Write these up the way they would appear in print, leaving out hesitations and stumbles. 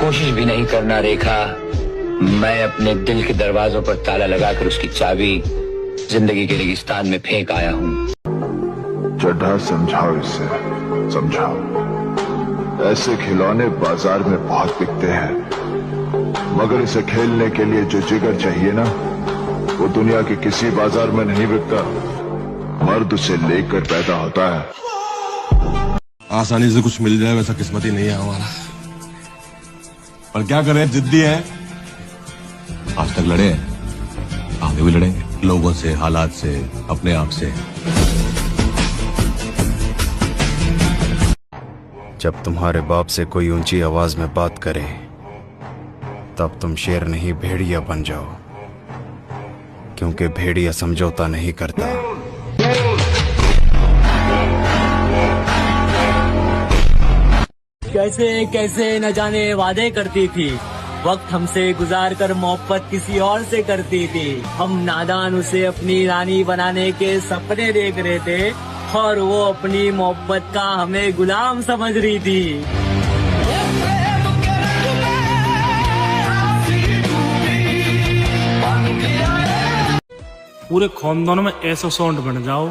कोशिश भी नहीं करना रेखा। मैं अपने दिल के दरवाजों पर ताला लगाकर उसकी चाबी जिंदगी के रेगिस्तान में फेंक आया हूँ। चड्ढा समझाओ इसे, समझाओ। ऐसे खिलौने बाजार में बहुत बिकते हैं, मगर इसे खेलने के लिए जो जिगर चाहिए ना, वो दुनिया के किसी बाजार में नहीं बिकता। मर्द उसे लेकर पैदा होता है। आसानी से कुछ मिल जाए वैसा किस्मत ही नहीं है हमारा, पर क्या करें, जिद्दी है। आज तक लड़े हैं, आगे भी लड़ेंगे, लोगों से, हालात से, अपने आप से। जब तुम्हारे बाप से कोई ऊंची आवाज में बात करे, तब तुम शेर नहीं भेड़िया बन जाओ, क्योंकि भेड़िया समझौता नहीं करता। कैसे कैसे न जाने वादे करती थी, वक्त हमसे गुजार कर मोहब्बत किसी और से करती थी। हम नादान उसे अपनी रानी बनाने के सपने देख रहे थे, और वो अपनी मोहब्बत का हमें गुलाम समझ रही थी। पूरे खानदान में ऐसा साउंड बन जाओ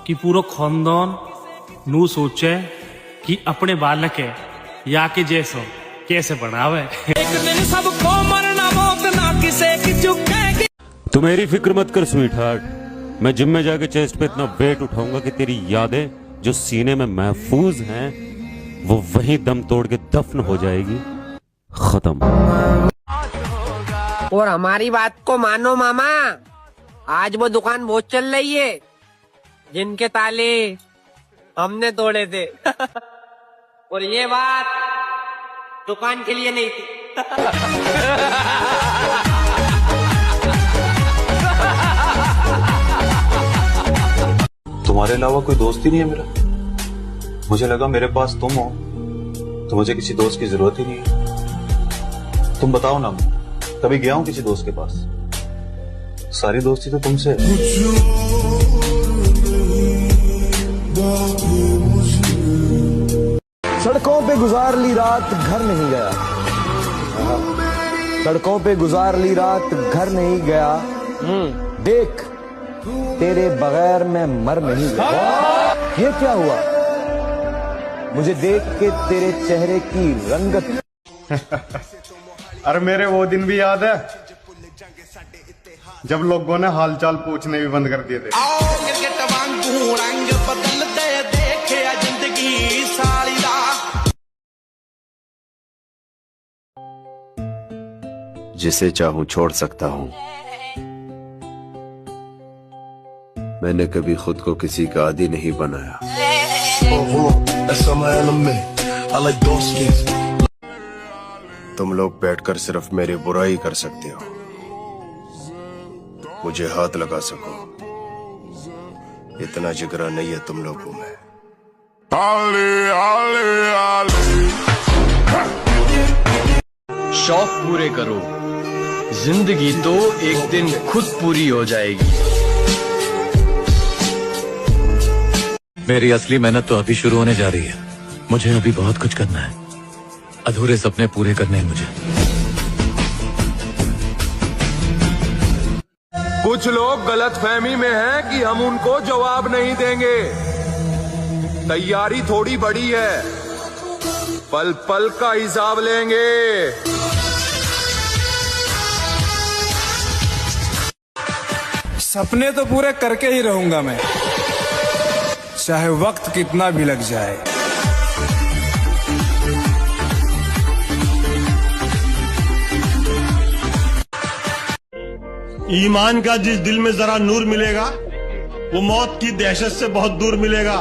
कि पूरा खानदान नू सोचे कि अपने बालक है या कि जैसो कैसे बनावे। एक दिन सबको मरना, मौत ना किसे की चुकेगी। तू मेरी फिक्र मत कर स्वीट हार्ट, मैं जिम में जाके चेस्ट पे इतना वेट उठाऊंगा कि तेरी यादें जो सीने में महफूज हैं वो वहीं दम तोड़ के दफन हो जाएगी, खत्म। और हमारी बात को मानो मामा, आज वो दुकान बहुत चल रही है जिनके ताले हमने तोड़े थे। और ये बात दुकान के लिए नहीं थी। तुम्हारे अलावा कोई दोस्त ही नहीं है मेरा। मुझे लगा मेरे पास तुम हो तो मुझे किसी दोस्त की जरूरत ही नहीं है। तुम बताओ ना, कभी गया हूं किसी दोस्त के पास? सारी दोस्ती तो तुमसे है। सड़कों पे गुजार ली रात, घर नहीं गया। सड़कों पे गुजार ली रात, घर नहीं गया। देख, तेरे बगैर मैं मर नहीं गया। ये क्या हुआ? मुझे देख के तेरे चेहरे की रंगत। अरे मेरे वो दिन भी याद है जब लोगों ने हालचाल पूछने भी बंद कर दिए थे। रंग बदलते देखे जिंदगी साली दा। जिसे चाहूं छोड़ सकता हूं। मैंने कभी खुद को किसी का आदी नहीं बनाया। तुम लोग बैठकर सिर्फ मेरी बुराई कर सकते हो, मुझे हाथ लगा सको इतना जिगरा नहीं है तुम लोगों में। शौक पूरे करो, जिंदगी तो एक दिन खुद पूरी हो जाएगी। मेरी असली मेहनत तो अभी शुरू होने जा रही है। मुझे अभी बहुत कुछ करना है, अधूरे सपने पूरे करने हैं मुझे। कुछ लोग गलतफहमी में हैं कि हम उनको जवाब नहीं देंगे। तैयारी थोड़ी बड़ी है, पल पल का हिसाब लेंगे। सपने तो पूरे करके ही रहूंगा मैं, चाहे वक्त कितना भी लग जाए। ईमान का जिस दिल में जरा नूर मिलेगा, वो मौत की दहशत से बहुत दूर मिलेगा।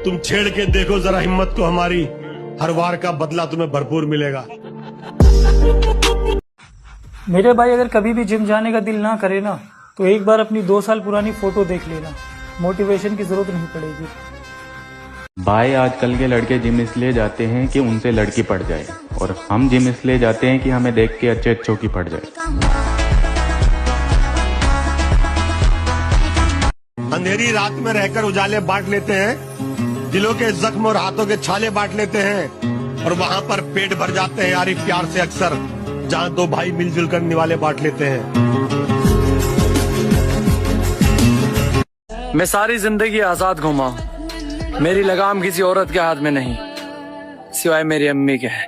तुम छेड़ के देखो जरा हिम्मत को हमारी, हर वार का बदला तुम्हें भरपूर मिलेगा। मेरे भाई, अगर कभी भी जिम जाने का दिल ना करे ना, तो एक बार अपनी 2 साल पुरानी फोटो देख लेना, मोटिवेशन की जरूरत नहीं पड़ेगी। भाई, आजकल के लड़के जिम इसलिए जाते हैं कि उनसे लड़की पड़ जाए, और हम जिम इसलिए जाते हैं कि हमें देख के अच्छे अच्छों की पड़ जाए। अंधेरी रात में रहकर उजाले बांट लेते हैं, दिलों के जख्म और हाथों के छाले बांट लेते हैं। और वहाँ पर पेट भर जाते हैं यारी प्यार से अक्सर, जहाँ दो भाई मिलजुल कर निवाले बांट लेते हैं। मैं सारी जिंदगी आजाद घूमा हूँ, मेरी लगाम किसी औरत के हाथ में नहीं सिवाय मेरी अम्मी के है।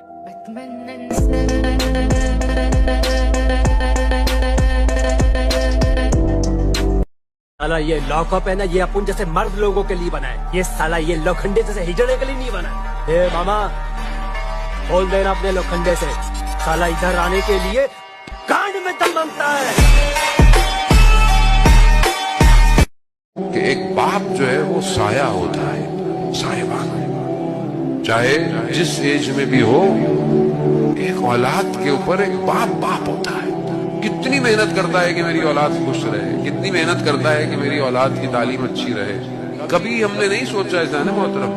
साला ये लॉकअप है ना, ये अपन जैसे मर्द लोगों के लिए बना है। ये साला ये लोखंडे जैसे हिजड़े के लिए नहीं बना है। ए मामा बोल देना अपने लोखंडे से, साला इधर आने के लिए कांड में दम मांगता है। कि एक बाप जो है वो साया होता है, साहिबान, चाहे जिस एज में भी हो, एक औलाद के ऊपर एक बाप बाप होता है। कितनी मेहनत करता है कि मेरी औलाद खुश रहे, कितनी मेहनत करता है कि मेरी औलाद की तालीम अच्छी रहे। कभी हमने नहीं सोचा ऐसा है ना मोहतरम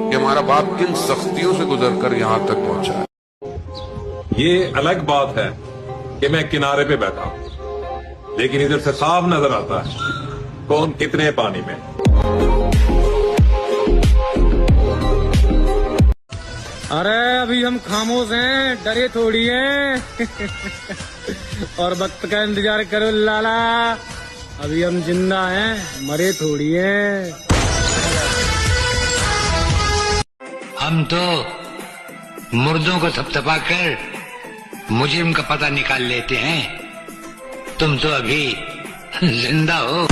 कि हमारा बाप किन सख्तियों से गुजरकर यहाँ तक पहुंचा है। ये अलग बात है कि मैं किनारे पे बैठा हूं, लेकिन इधर से साफ नजर आता है कौन कितने पानी में। अरे अभी हम खामोश हैं, डरे थोड़ी हैं। और वक्त का इंतजार करो लाला, अभी हम जिंदा हैं, मरे थोड़ी हैं। हम तो मुर्दों को थपथपा कर मुजरिम का पता निकाल लेते हैं, तुम तो अभी जिंदा हो।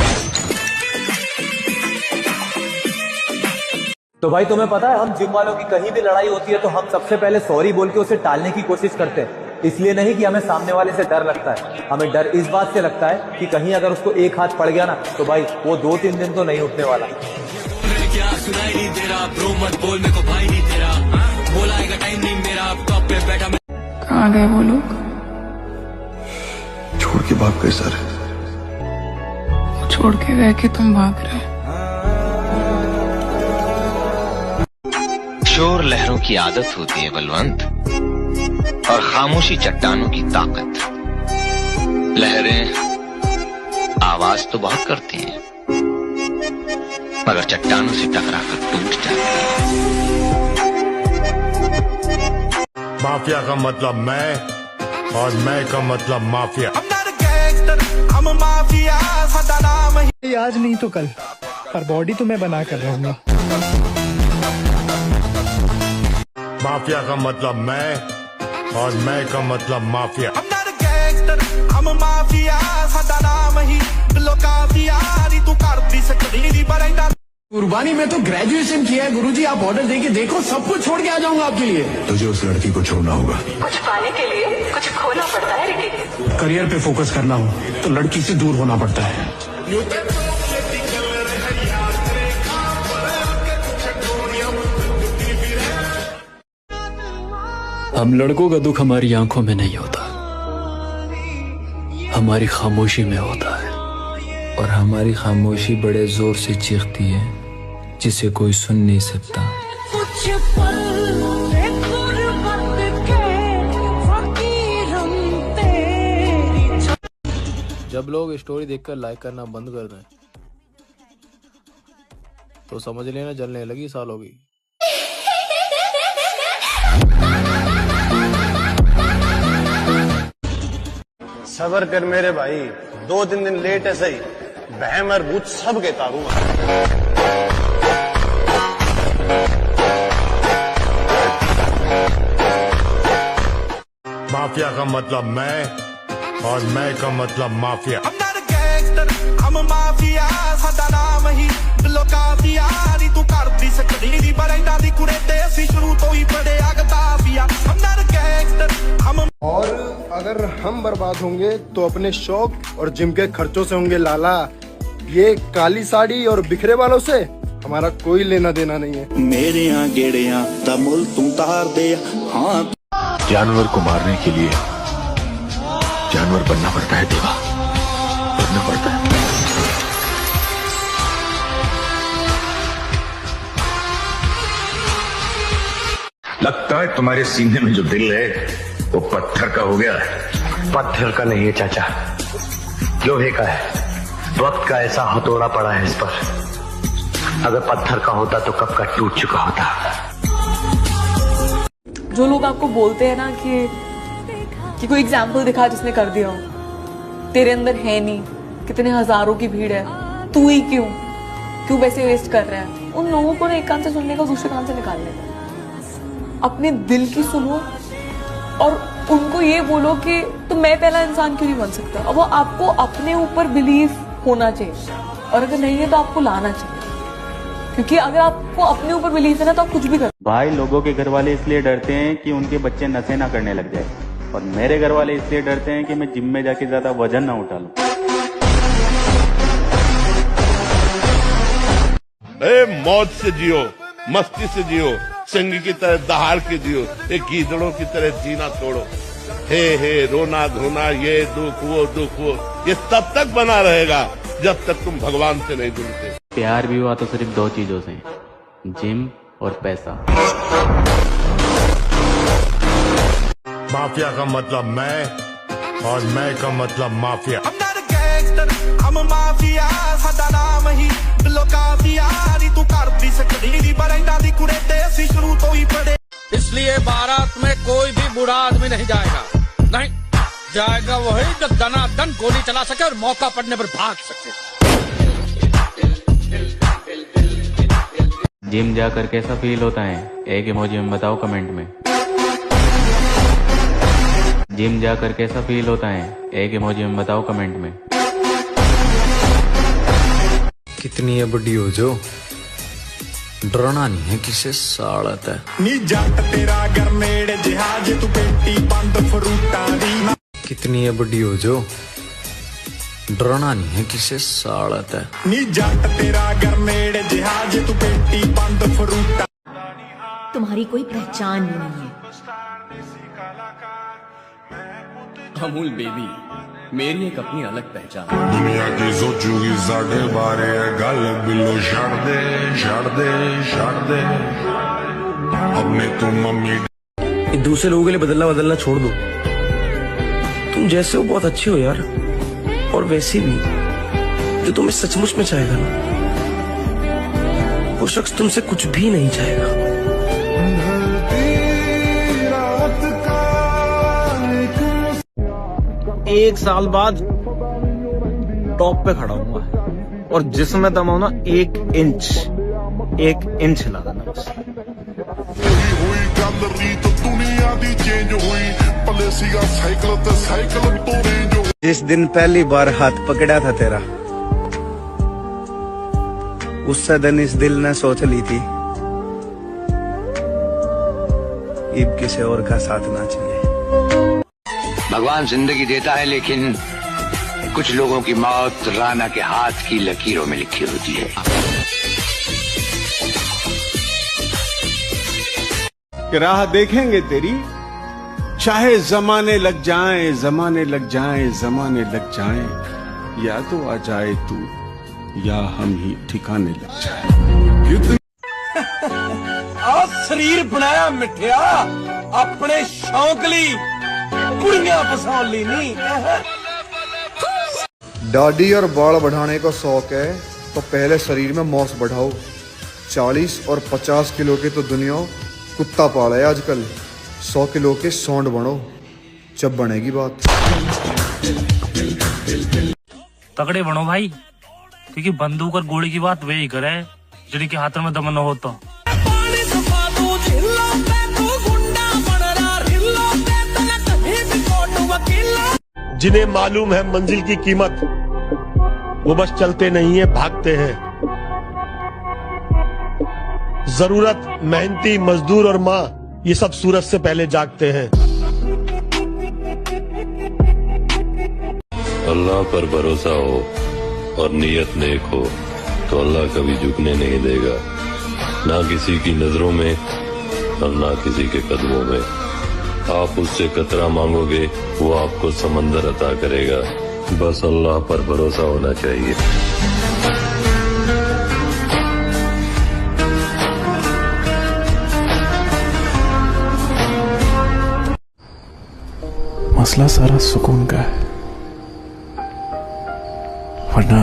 तो भाई तुम्हें पता है, हम जिम वालों की कहीं भी लड़ाई होती है तो हम सबसे पहले सॉरी बोल के उसे टालने की कोशिश करते हैं। इसलिए नहीं कि हमें सामने वाले से डर लगता है, हमें डर इस बात से लगता है कि कहीं अगर उसको एक हाथ पड़ गया ना तो भाई वो 2-3 दिन तो नहीं उठने वाला। क्या सुनाई नहीं तेरा ब्रो, मत बोल मेरे को भाई नहीं तेरा, बोलाएगा टाइम नहीं मेरा, अब टॉप पे बैठा मैं। कहाँ गए वो लोग? छोड़ के भाग गए सर। छोड़ के गए कि तुम भाग रहे हो? शोर लहरों की आदत होती है बलवंत, और खामोशी चट्टानों की ताकत। लहरें आवाज तो बहुत करती हैं, मगर चट्टानों से टकराकर टूट जाती हैं। माफिया का मतलब मैं, और मैं का मतलब माफिया। आज नहीं तो कल, पर बॉडी तो मैं बना कर रहूंगा। माफिया का मतलब मैं, और मैं का मतलब माफिया। कुर्बानी में तो ग्रेजुएशन किया है गुरुजी, आप ऑर्डर देके देखो, सब कुछ छोड़ के आ जाऊंगा आपके लिए। तुझे उस लड़की को छोड़ना होगा। कुछ पाने के लिए कुछ खोना पड़ता है रिकी। करियर पे फोकस करना हो तो लड़की से दूर होना पड़ता है। हम लड़कों का दुख हमारी आंखों में नहीं होता, हमारी खामोशी में होता है। और हमारी खामोशी बड़े जोर से चीखती है, जिसे कोई सुन नहीं सकता। जब लोग स्टोरी देखकर लाइक करना बंद कर दें तो समझ लेना जलने लगी साल होगी। सबर कर मेरे भाई, 2-3 दिन लेट है सही, बहम और भूत सब के तारूंगा। माफिया का मतलब मैं, और मैं का मतलब माफिया। और अगर हम बर्बाद होंगे तो अपने शौक और जिम के खर्चों से होंगे लाला। ये काली साड़ी और बिखरे वालों से हमारा कोई लेना देना नहीं है। मेरे यहाँ गेड़िया तमुल तुम तार दे। हाँ, जानवर को मारने के लिए जानवर बनना पड़ता है देवा, बनना पड़ता है। लगता है तुम्हारे सीने में जो दिल है वो पत्थर का हो गया है। पत्थर का नहीं है चाचा, लोहे का है। वक्त का ऐसा हथौड़ा पड़ा है इस पर, अगर पत्थर का होता तो कब का टूट चुका होता। जो लोग आपको बोलते हैं ना कि कोई एग्जाम्पल दिखा जिसने कर दिया हो, तेरे अंदर है नहीं, कितने हजारों की भीड़ है, तू ही क्यों वैसे वेस्ट कर रहा है, उन लोगों को ना एक कान से सुनने का दूसरे कान से निकालने का। अपने दिल की सुनो और उनको ये बोलो कि तो मैं पहला इंसान क्यों नहीं बन सकता। अब वो आपको अपने ऊपर बिलीव होना चाहिए, और अगर नहीं है तो आपको लाना चाहिए, क्योंकि अगर आपको अपने ऊपर बिलीव है ना तो आप कुछ भी कर। भाई लोगों के घर वाले इसलिए डरते हैं कि उनके बच्चे नशे ना करने लग जाए, और मेरे घर वाले इसलिए डरते हैं कि मैं जिम में जाके ज्यादा वजन ना उठा लूं। मौज से जियो, मस्ती से जियो, संग की तरह दहाड़ के जियो, एक गीदड़ों की तरह जीना छोड़ो। हे रोना धोना, ये दुख वो, ये तब तक बना रहेगा जब तक तुम भगवान से नहीं जुड़ते। प्यार भी हुआ तो सिर्फ 2 चीजों से, जिम और पैसा। माफिया का मतलब मैं, और मैं का मतलब माफिया। इसलिए बारात में कोई भी बूढ़ा आदमी नहीं जाएगा, नहीं जाएगा वही जो दनादन गोली चला सके और मौका पड़ने पर भाग सके। जिम जाकर कैसा फील होता है, एक इमोजी में बताओ कमेंट में। जिम जाकर कैसा फील होता है, एक इमोजी में बताओ कमेंट में। कितनी बड़ी हो जो, डरना नहीं है किसे सालत है। नी जट तेरा गरनेड जहाज तू पेटी बंद फ्रूटा दी। कितनी बड़ी हो जो, डरना नहीं है किसे सालत है। नी जट तेरा गरनेड जहाज तू पेटी बंद फ्रूटा। तुम्हारी कोई पहचान ही नहीं है। अमूल बेबी मेरी एक अपनी अलग पहचान। दुनिया की सोचूगी साढ़े 12 गल बिलो छड़ दे अपने तुम मम्मी। दूसरे लोगों के लिए बदलना छोड़ दो, तुम जैसे हो बहुत अच्छे हो यार, और वैसे भी जो तुम्हें सचमुच में चाहेगा ना, वो शख्स तुमसे कुछ भी नहीं चाहेगा। 1 साल बाद टॉप पे खड़ा हूँ, और जिसमें दम हो ना 1 इंच हिला देना बस। जिस दिन पहली बार हाथ पकड़ा था तेरा, उससे दिन इस दिल ने सोच ली थी इब किसी और का साथ ना चाहिए। भगवान जिंदगी देता है, लेकिन कुछ लोगों की मौत राना के हाथ की लकीरों में लिखी होती है। कि राह देखेंगे तेरी, चाहे जमाने लग जाएं, जमाने लग जाएं, जमाने लग जाएं, या तो आ जाए तू या हम ही ठिकाने लग जाए। आप शरीर बनाया मिठिया अपने शौक ली, कुड़ियां फसाउन ली नहीं। दाढ़ी और बाल बढ़ाने का शौक है तो पहले शरीर में मौस बढ़ाओ। 40 और 50 किलो की तो दुनिया कुत्ता पाला है आजकल। 100 किलो के सौंड बनो, जब बनेगी बात। तगड़े बनो भाई, क्योंकि बंदूक और गोली की बात वही करे जिनके हाथों में दम न हो तो। जिन्हें मालूम है मंजिल की कीमत, वो बस चलते नहीं है, भागते हैं। जरूरत, मेहनती मजदूर और माँ, ये सब सूरज से पहले जागते हैं। अल्लाह पर भरोसा हो और नीयत नेक हो तो अल्लाह कभी झुकने नहीं देगा, ना किसी की नजरों में और ना किसी के कदमों में। आप उससे कतरा मांगोगे, वो आपको समंदर अता करेगा। बस अल्लाह पर भरोसा होना चाहिए। मसला सारा सुकून का है, वरना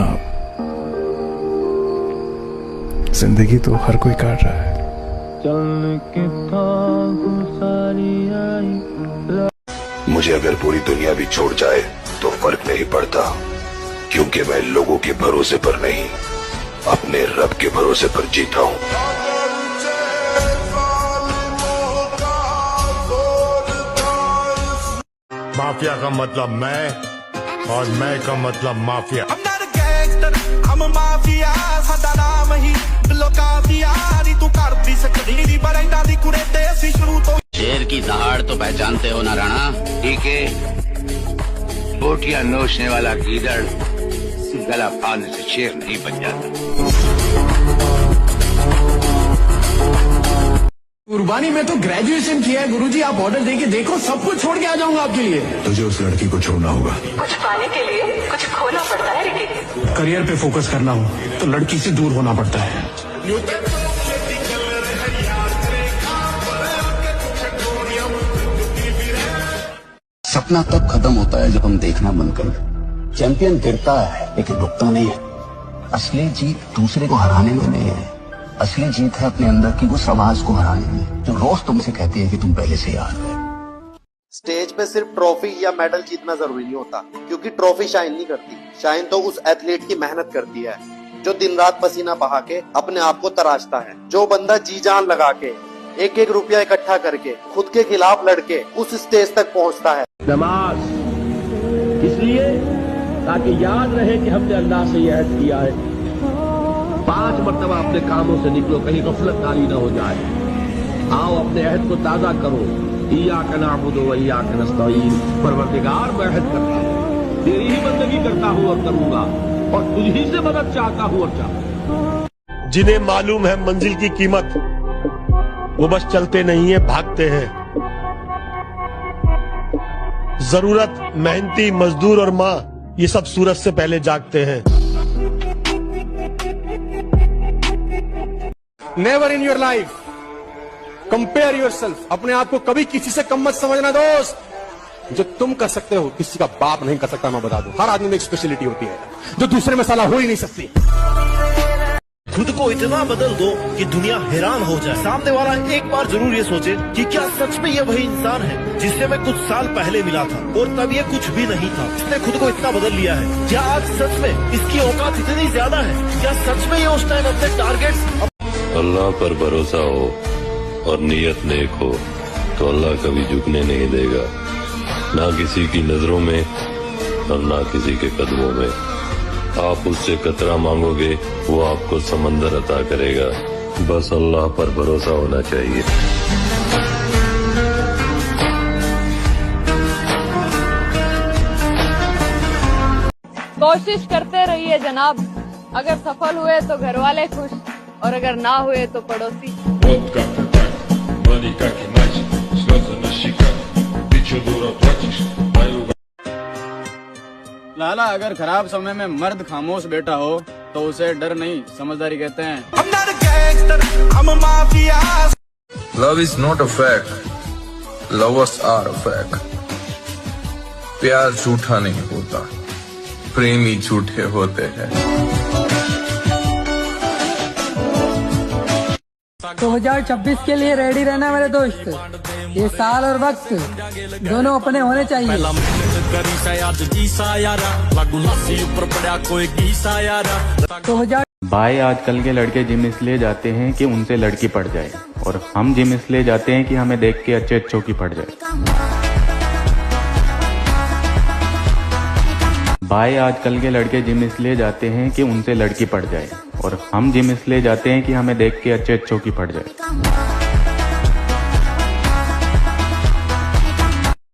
जिंदगी तो हर कोई काट रहा है। चलने की था सारी मुझे अगर पूरी दुनिया भी छोड़ जाए तो फर्क नहीं पड़ता, क्योंकि मैं लोगों के भरोसे पर नहीं, अपने रब के भरोसे पर जीता हूँ। माफिया का मतलब मैं और मैं का मतलब माफिया। शेर की दहाड़ तो पहचानते हो ना राणा? ठीक है, बोटियां नोचने वाला गीदड़ गला फाड़ने से शेर नहीं बन जाता। कुर्बानी में तो ग्रेजुएशन किया है गुरुजी, आप ऑर्डर देके देखो, सब कुछ छोड़ के आ जाऊंगा आपके लिए। तुझे उस लड़की को छोड़ना होगा। कुछ पाने के लिए कुछ खोना पड़ता है रिकी। करियर पे फोकस करना हो तो लड़की से दूर होना पड़ता है। सपना तब खत्म होता है जब हम देखना बंद करें। चैंपियन गिरता है लेकिन रुकता नहीं है। असली जीत दूसरे को हराने में नहीं है, असली जीत है अपने अंदर की उस आवाज को हराने में जो रोज तुमसे कहती है कि तुम पहले से हार गए। स्टेज पे सिर्फ ट्रॉफी या मेडल जीतना जरूरी नहीं होता, क्योंकि ट्रॉफी शाइन नहीं करती। शाइन तो उस एथलीट की मेहनत करती है जो दिन रात पसीना बहा के अपने आप को तराशता है। जो बंदा जी जान लगा के एक एक रुपया इकट्ठा करके खुद के खिलाफ लड़के उस स्टेज तक पहुंचता है। नमाज इसलिए ताकि याद रहे कि हमने अल्लाह से यह अहद किया है, 5 मरतबा अपने कामों से निकलो, कहीं गफलत तारी न हो जाए। आओ अपने अहद को ताजा करो। इय्याका नअबुदु व इय्याका नस्तईन। परवरदिगार, मैं अहद करता हूँ, तेरी ही बंदगी करता हूँ और करूंगा, और तुझी से मदद चाहता हूँ और चाहता। जिन्हें मालूम है मंजिल की कीमत, वो बस चलते नहीं है, भागते हैं। जरूरत, मेहनती मजदूर और माँ, ये सब सूरज से पहले जागते हैं। Never in your life compare yourself. अपने आप को कभी किसी से कम मत समझना दोस्त। जो तुम कर सकते हो किसी का बाप नहीं कर सकता। मैं बता दूं, हर आदमी में एक स्पेशलिटी होती है जो दूसरे में साला हो ही नहीं सकती। खुद को इतना बदल दो कि दुनिया हैरान हो जाए। सामने वाला एक बार जरूर ये सोचे कि क्या सच में ये वही इंसान है जिससे मैं कुछ साल पहले मिला था और तब ये कुछ भी नहीं था। इसने खुद को इतना बदल लिया है। क्या आज सच में इसकी औकात इतनी ज्यादा है? क्या सच में ये उस टाइम अपने टारगेट्स। अल्लाह पर भरोसा हो और नीयत नेक हो तो अल्लाह कभी झुकने नहीं देगा, ना किसी की नजरों में और ना किसी के कदमों में। आप उससे कतरा मांगोगे, वो आपको समंदर अता करेगा। बस अल्लाह पर भरोसा होना चाहिए। कोशिश करते रहिए जनाब, अगर सफल हुए तो घर वाले खुश और अगर ना हुए तो पड़ोसी। लाला, अगर खराब समय में मर्द खामोश बैठा हो तो उसे डर नहीं, समझदारी कहते हैं। Love is not a fact, lovers are a fact. प्यार झूठा नहीं होता, प्रेमी झूठे होते हैं। 2026 के लिए रेडी रहना मेरे दोस्त। ये साल और वक्त दोनों अपने होने चाहिए। भाई आजकल के लड़के जिम इसलिए जाते हैं कि उनसे लड़की पड़ जाए, और हम जिम इसलिए जाते हैं कि हमें देख के अच्छे अच्छों की पड़ जाए। भाई आजकल के लड़के जिम इसलिए जाते हैं कि उनसे लड़की पड़ जाए, और हम जिम इसलिए जाते हैं कि हमें देख के अच्छे अच्छों की पड़ जाए।